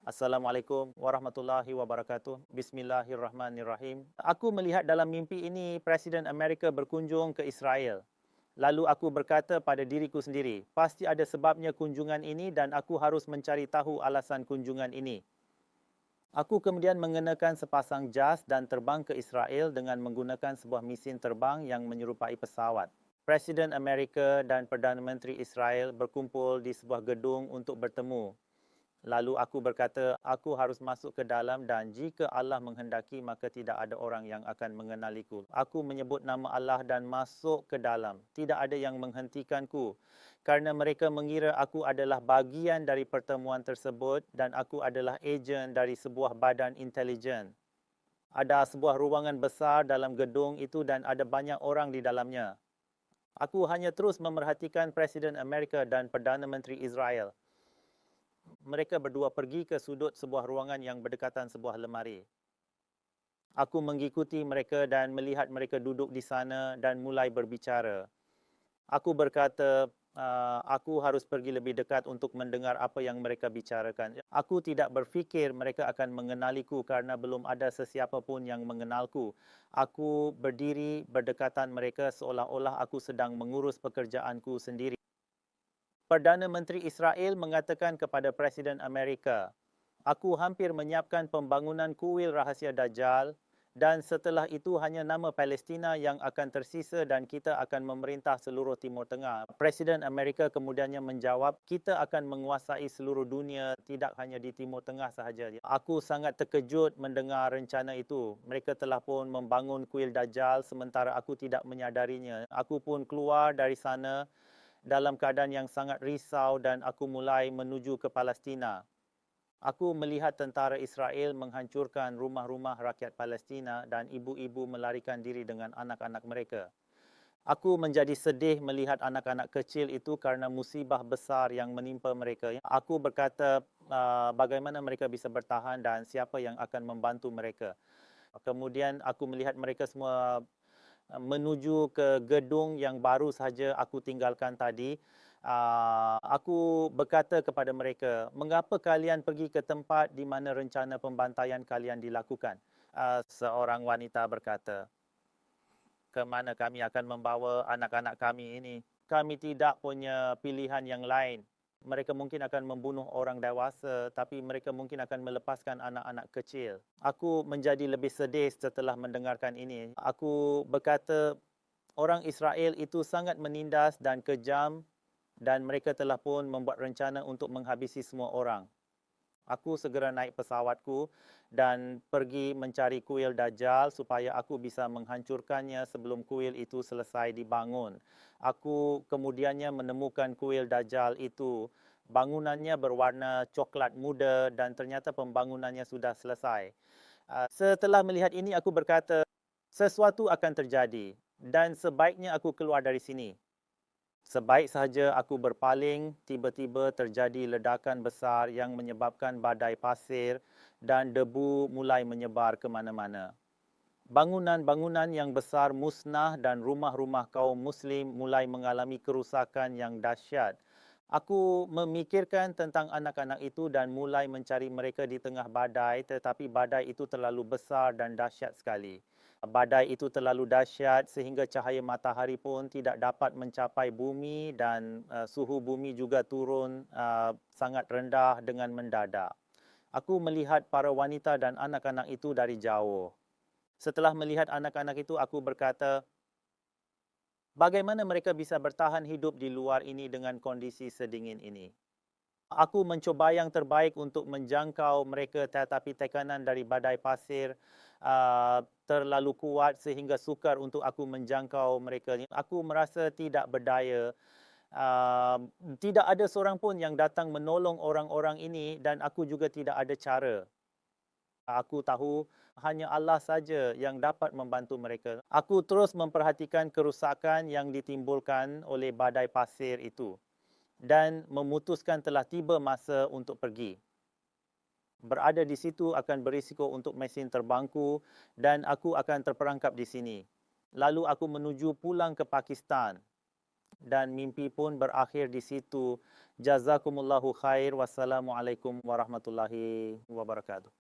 Assalamualaikum warahmatullahi wabarakatuh. Bismillahirrahmanirrahim. Aku melihat dalam mimpi ini Presiden Amerika berkunjung ke Israel. Lalu aku berkata pada diriku sendiri, pasti ada sebabnya kunjungan ini dan aku harus mencari tahu alasan kunjungan ini. Aku kemudian mengenakan sepasang jas dan terbang ke Israel dengan menggunakan sebuah mesin terbang yang menyerupai pesawat. Presiden Amerika dan Perdana Menteri Israel berkumpul di sebuah gedung untuk bertemu. Lalu aku berkata, aku harus masuk ke dalam dan jika Allah menghendaki, maka tidak ada orang yang akan mengenaliku. Aku menyebut nama Allah dan masuk ke dalam. Tidak ada yang menghentikanku. Kerana mereka mengira aku adalah bahagian dari pertemuan tersebut dan aku adalah ejen dari sebuah badan intelijen. Ada sebuah ruangan besar dalam gedung itu dan ada banyak orang di dalamnya. Aku hanya terus memerhatikan Presiden Amerika dan Perdana Menteri Israel. Mereka berdua pergi ke sudut sebuah ruangan yang berdekatan sebuah lemari. Aku mengikuti mereka dan melihat mereka duduk di sana dan mulai berbicara. Aku berkata, aku harus pergi lebih dekat untuk mendengar apa yang mereka bicarakan. Aku tidak berfikir mereka akan mengenaliku kerana belum ada sesiapa pun yang mengenalku. Aku berdiri berdekatan mereka seolah-olah aku sedang mengurus pekerjaanku sendiri. Perdana Menteri Israel mengatakan kepada Presiden Amerika, aku hampir menyiapkan pembangunan kuil rahsia Dajjal dan setelah itu hanya nama Palestina yang akan tersisa dan kita akan memerintah seluruh Timur Tengah. Presiden Amerika kemudiannya menjawab, kita akan menguasai seluruh dunia, tidak hanya di Timur Tengah sahaja. Aku sangat terkejut mendengar rencana itu. Mereka telah pun membangun kuil Dajjal sementara aku tidak menyadarinya. Aku pun keluar dari sana dalam keadaan yang sangat risau dan aku mulai menuju ke Palestina. Aku melihat tentara Israel menghancurkan rumah-rumah rakyat Palestina dan ibu-ibu melarikan diri dengan anak-anak mereka. Aku menjadi sedih melihat anak-anak kecil itu kerana musibah besar yang menimpa mereka. Aku berkata bagaimana mereka bisa bertahan dan siapa yang akan membantu mereka. Kemudian aku melihat mereka semua menuju ke gedung yang baru sahaja aku tinggalkan tadi. Aku berkata kepada mereka, mengapa kalian pergi ke tempat di mana rencana pembantaian kalian dilakukan? Seorang wanita berkata, ke mana kami akan membawa anak-anak kami ini? Kami tidak punya pilihan yang lain. Mereka mungkin akan membunuh orang dewasa, tapi mereka mungkin akan melepaskan anak-anak kecil. Aku menjadi lebih sedih setelah mendengarkan ini. Aku berkata, orang Israel itu sangat menindas dan kejam dan mereka telah pun membuat rencana untuk menghabisi semua orang. Aku segera naik pesawatku dan pergi mencari kuil Dajjal supaya aku bisa menghancurkannya sebelum kuil itu selesai dibangun. Aku kemudiannya menemukan kuil Dajjal itu. Bangunannya berwarna coklat muda dan ternyata pembangunannya sudah selesai. Setelah melihat ini aku berkata, sesuatu akan terjadi dan sebaiknya aku keluar dari sini. Sebaik sahaja aku berpaling, tiba-tiba terjadi ledakan besar yang menyebabkan badai pasir dan debu mulai menyebar ke mana-mana. Bangunan-bangunan yang besar musnah dan rumah-rumah kaum Muslim mulai mengalami kerusakan yang dahsyat. Aku memikirkan tentang anak-anak itu dan mulai mencari mereka di tengah badai, tetapi badai itu terlalu besar dan dahsyat sekali. Badai itu terlalu dahsyat sehingga cahaya matahari pun tidak dapat mencapai bumi dan suhu bumi juga turun sangat rendah dengan mendadak. Aku melihat para wanita dan anak-anak itu dari jauh. Setelah melihat anak-anak itu, aku berkata, bagaimana mereka bisa bertahan hidup di luar ini dengan kondisi sedingin ini? Aku mencuba yang terbaik untuk menjangkau mereka tetapi tekanan dari badai pasir terlalu kuat sehingga sukar untuk aku menjangkau mereka. Aku merasa tidak berdaya. Tidak ada seorang pun yang datang menolong orang-orang ini dan aku juga tidak ada cara. Aku tahu hanya Allah saja yang dapat membantu mereka. Aku terus memperhatikan kerusakan yang ditimbulkan oleh badai pasir itu dan memutuskan telah tiba masa untuk pergi. Berada di situ akan berisiko untuk mesin terbangku dan aku akan terperangkap di sini. Lalu aku menuju pulang ke Pakistan. dan mimpi pun berakhir di situ. Jazakumullahu khair. Wassalamualaikum warahmatullahi wabarakatuh.